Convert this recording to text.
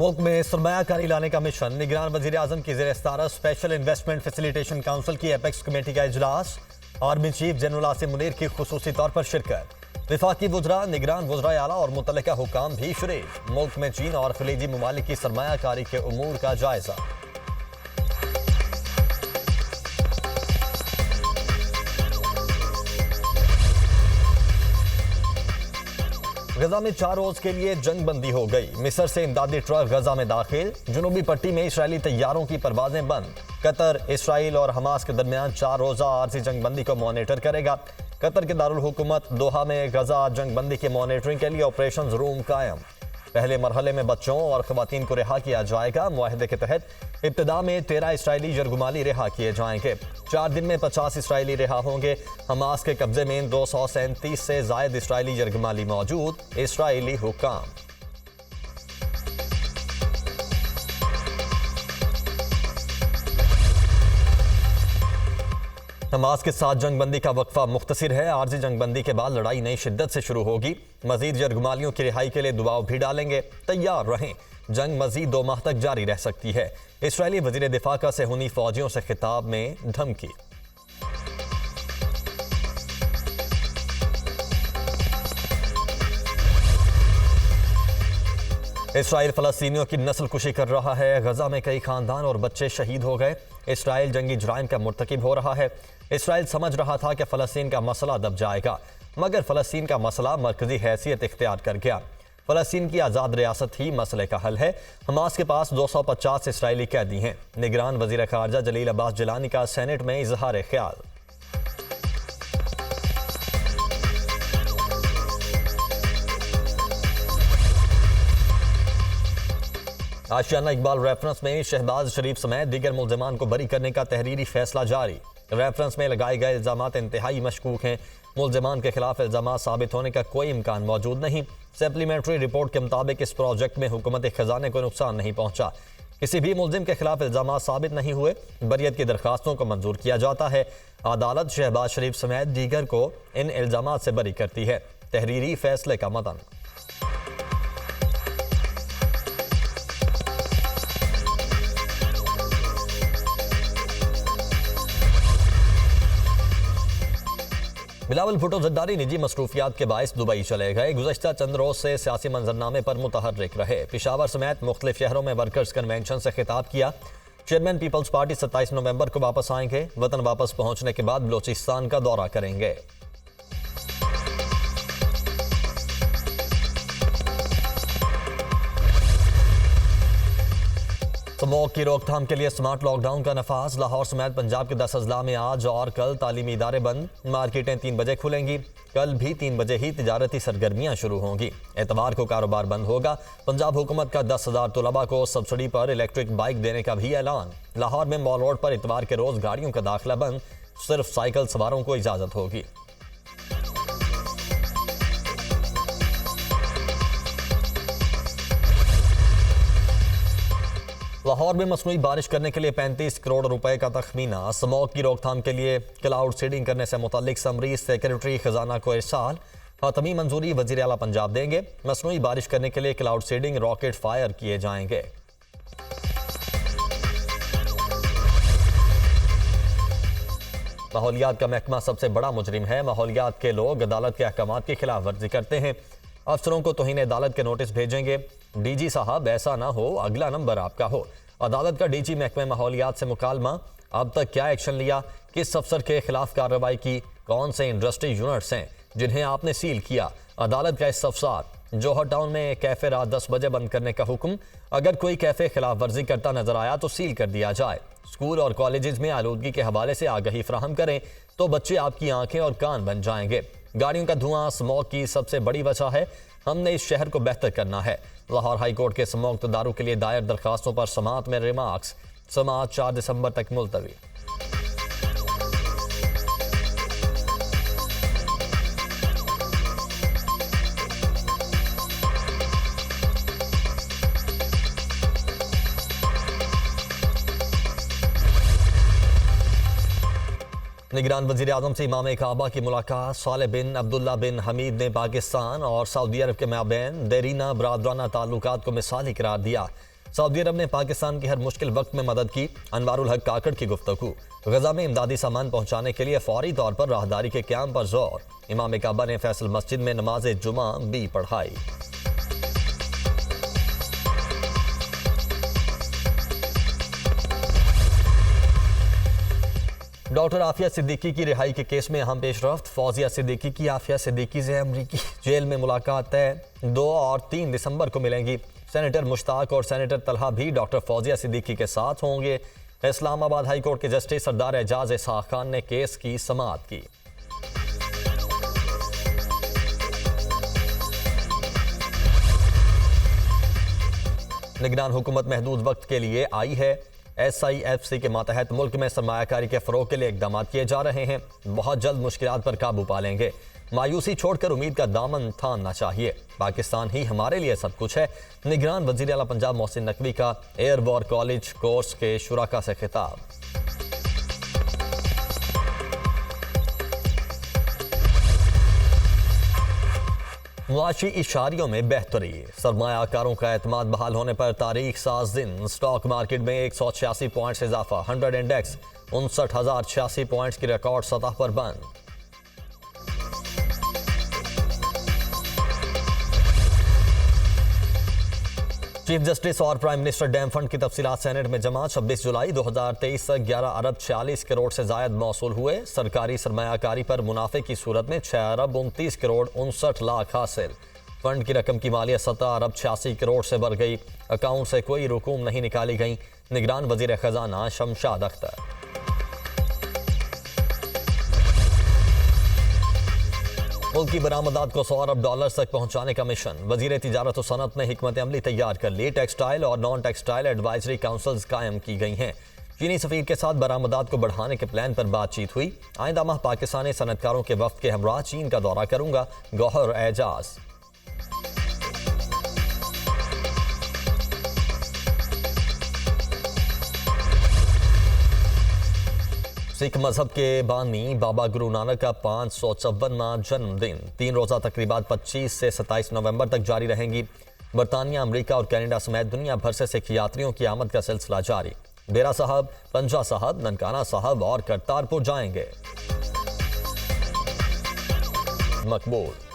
मुल्क में सरमायाकारी लाने का मिशन। निगरान वजीर आजम की ज़ेर सदारत स्पेशल इन्वेस्टमेंट फैसिलिटेशन काउंसिल की एपेक्स कमेटी का इजलास। Army chief general Asim Munir की खुसूसी तौर पर शिरकत। विफाकी वज़रा, निगरान वज़रा आला और मुतल्लिका हुकाम भी शरीक। मुल्क में चीन और खलीजी ममालिक की सरमायाकारी के उमूर का जायजा। गजा में 4 रोज के लिए जंग बंदी हो गई। मिस्र से इमदादी ट्रक गजा में दाखिल। जनूबी पट्टी में इसराइली तैयारों की परवाजें बंद। कतर, इसराइल और हमास के दरमियान 4 रोजा आरजी जंग बंदी को मॉनिटर करेगा। कतर के दारुल हुकूमत दोहा में गजा जंग बंदी की मॉनिटरिंग के लिए ऑपरेशन रूम कायम। पहले मरहले में बच्चों और खवातीन को रिहा किया जाएगा। मुआहदे के तहत इब्तिदा में 13 इसराइली यरगुमाली रिहा किए जाएंगे। 4 दिन में 50 इसराइली रिहा होंगे। हमास के कब्जे में 237 से जायद इसराइली यरगुमाली मौजूद। इसराइली हुकाम। हमास के साथ जंगबंदी का वक्फा मुख्तसिर है। आरजी जंगबंदी के बाद लड़ाई नई शिद्दत से शुरू होगी। मजीद यरगुमालियों की रिहाई के लिए दबाव भी डालेंगे। तैयार रहें, जंग मजीद 2 माह तक जारी रह सकती है। इसराइली वजीर दिफा का सेहूनी फौजियों से खिताब में धमकी। इसराइल फलस्तीनियों की नस्ल कुशी कर रहा है। गजा में कई खानदान और बच्चे शहीद हो गए। इसराइल जंगी जुराइम का मुर्तकिब हो रहा है। इसराइल समझ रहा था कि फ़लस्तीन का मसला दब जाएगा, मगर फ़लस्तीन का मसला मरकजी हैसियत इख्तियार कर गया। फ़लस्तीन की आज़ाद रियासत ही मसले का हल है। हमास के पास 250 इसराइली कैदी हैं। निगरान वज़ीर ख़ारजा जलील अब्बास जिलानी का सेनेट में इजहार ख्याल। आशियाना इकबाल रेफरेंस में शहबाज शरीफ समेत दीगर मुल्ज़िमान को बरी करने का तहरीरी फैसला जारी। रेफरेंस में लगाए गए इल्ज़ामात इंतहाई मशकूक हैं। मुल्ज़िमान के खिलाफ इल्ज़ामात साबित होने का कोई इम्कान मौजूद नहीं। सप्लीमेंट्री रिपोर्ट के मुताबिक इस प्रोजेक्ट में हुकूमत खजाने को नुकसान नहीं पहुंचा। किसी भी मुल्ज़िम के खिलाफ इल्ज़ामात साबित नहीं हुए। बरियत की दरखास्तों को मंजूर किया जाता है। अदालत शहबाज शरीफ समेत दीगर को इन इल्ज़ामात से बरी करती है। तहरीरी फैसले का मतन। बिलावल भुट्टो ज़रदारी निजी मसरूफियात के बायस दुबई चले गए। गुज़श्ता चंद रोज से सियासी मंजरनामे पर मुतहर्रिक रहे। पेशावर समेत मुख्तलिफ शहरों में वर्कर्स कन्वेंशन से खिताब किया। चेयरमैन पीपल्स पार्टी 27 नवंबर को वापस आएंगे। वतन वापस पहुंचने के बाद बलोचिस्तान का दौरा करेंगे। स्मोक की रोकथाम के लिए स्मार्ट लॉकडाउन का नफाज। लाहौर समेत पंजाब के 10 अजला में आज और कल तालीमी इदारे बंद। मार्केटें 3 बजे खुलेंगी। कल भी 3 बजे ही तिजारती सरगर्मियां शुरू होंगी। एतवार को कारोबार बंद होगा। पंजाब हुकूमत का 10,000 तलबा को सब्सिडी पर इलेक्ट्रिक बाइक देने का भी ऐलान। लाहौर में मॉल रोड पर इतवार के रोज गाड़ियों का दाखिला बंद। सिर्फ साइकिल सवारों को इजाजत होगी। लाहौर में मसनूई बारिश करने के लिए 35 करोड़ रुपए का तखमीना। स्मोक की रोकथाम के लिए क्लाउड सीडिंग करने से मुतल्लिक समरी सेक्रेटरी खजाना को इरसाल। हतमी मंजूरी वजीर आला पंजाब देंगे। मसनूई बारिश करने के लिए क्लाउड सीडिंग रॉकेट फायर किए जाएंगे। माहौलियात का महकमा सबसे बड़ा मुजरिम है। माहौलियात के लोग अदालत के अहकामात की खिलाफ वर्जी करते हैं। अफसरों को तौहीन अदालत के नोटिस भेजेंगे। डीजी साहब, ऐसा ना हो अगला नंबर आपका हो। अदालत का डीजी महकमे माहौलियात से मुकालमा। अब तक क्या एक्शन लिया, किस अफसर के खिलाफ कार्रवाई की, कौन से इंडस्ट्री यूनिट्स हैं जिन्हें आपने सील किया। अदालत का इस्तफसार। जौहर टाउन में कैफे रात 10 बजे बंद करने का हुक्म। अगर कोई कैफे खिलाफ वर्जी करता नजर आया तो सील कर दिया जाए। स्कूल और कॉलेजेस में आलूदगी के हवाले से आगाही फराहम करें तो बच्चे आपकी आंखें और कान बन जाएंगे। गाड़ियों का धुआं स्मोक की सबसे बड़ी वजह है। हमने इस शहर को बेहतर करना है। लाहौर हाई कोर्ट के स्मोक तदारू के लिए दायर दरखास्तों पर समाअत में रिमार्क्स। समाअत 4 दिसंबर तक मुलतवी। निगरान वज़ीर आज़म से इमाम काबा की मुलाकात। सालेह बिन अब्दुल्ला बिन हमीद ने पाकिस्तान और सऊदी अरब के माबैन देरीना बरादराना ताल्लुकात को मिसाली करार दिया। सऊदी अरब ने पाकिस्तान की हर मुश्किल वक्त में मदद की, अनवारुल हक काकड़ की गुफ्तगू। गजा में इमदादी सामान पहुंचाने के लिए फौरी तौर पर राहदारी के क्याम पर जोर। इमाम काबा ने फैसल मस्जिद में नमाज जुमा भी पढ़ाई। डॉक्टर आफिया सिद्दीकी की रिहाई के केस में अहम पेशरफ्त। फौजिया सिद्दीकी की आफिया सिद्दीकी से अमरीकी जेल में मुलाकात तय। 2 और 3 दिसंबर को मिलेंगी। सेनेटर मुश्ताक और सेनेटर तलहा भी डॉक्टर फौजिया सिद्दीकी के साथ होंगे। इस्लामाबाद हाई कोर्ट के जस्टिस सरदार एजाज इसहाक खान ने केस की समाअत की। निगरान हुकूमत महदूद वक्त के लिए आई है। SIFC के मातहत मुल्क में सरमायाकारी के फरोग के लिए इकदाम किए जा रहे हैं। बहुत जल्द मुश्किलात पर काबू पा लेंगे। मायूसी छोड़कर उम्मीद का दामन थामना चाहिए। पाकिस्तान ही हमारे लिए सब कुछ है। निगरान वजीर आला पंजाब मोहसिन नकवी का एयर वॉर कॉलेज कोर्स के शुराका से खिताब। मुआशी इशारियों में बेहतरी। सरमायाकारों का एतमाद बहाल होने पर तारीख साज दिन। स्टॉक मार्केट में 186 पॉइंट से इजाफा। 100 इंडेक्स 59,086 पॉइंट्स की रिकॉर्ड सतह पर बंद। चीफ जस्टिस और प्राइम मिनिस्टर डैम फंड की तफसीलात सेनेट में जमा। 26 जुलाई 2023 तक 11 अरब 46 करोड़ से जायद मौसूल हुए। सरकारी सरमायाकारी पर मुनाफे की सूरत में 6 अरब 29 करोड़ 59 लाख हासिल। फंड की रकम की मालियत 17 अरब 86 करोड़ से बढ़ गई। अकाउंट से कोई रकूम नहीं निकाली गई। निगरान वजीर खजाना शमशाद अख्तर। मुल्क की बरामदात को 100 अरब डॉलर्स तक पहुंचाने का मिशन। वजीर तिजारत और सनत ने हिकमत अमली तैयार कर ली। टेक्सटाइल और नॉन टेक्सटाइल एडवाइजरी काउंसिल्स कायम की गई हैं। चीनी सफीर के साथ बरामदात को बढ़ाने के प्लान पर बातचीत हुई। आइंदा माह पाकिस्तानी सनतकारों के वफ्द के हमरा चीन का दौरा करूंगा, गौहर एजाज। सिख मजहब के बानी बाबा गुरु नानक का 554वां जन्मदिन। 3 रोज़ा तकरीबात 25 से 27 नवंबर तक जारी रहेंगी। बरतानिया, अमेरिका और कनाडा समेत दुनिया भर से सिख यात्रियों की आमद का सिलसिला जारी। डेरा साहब, पंजा साहब, ननकाना साहब और करतारपुर जाएंगे। मकबूल।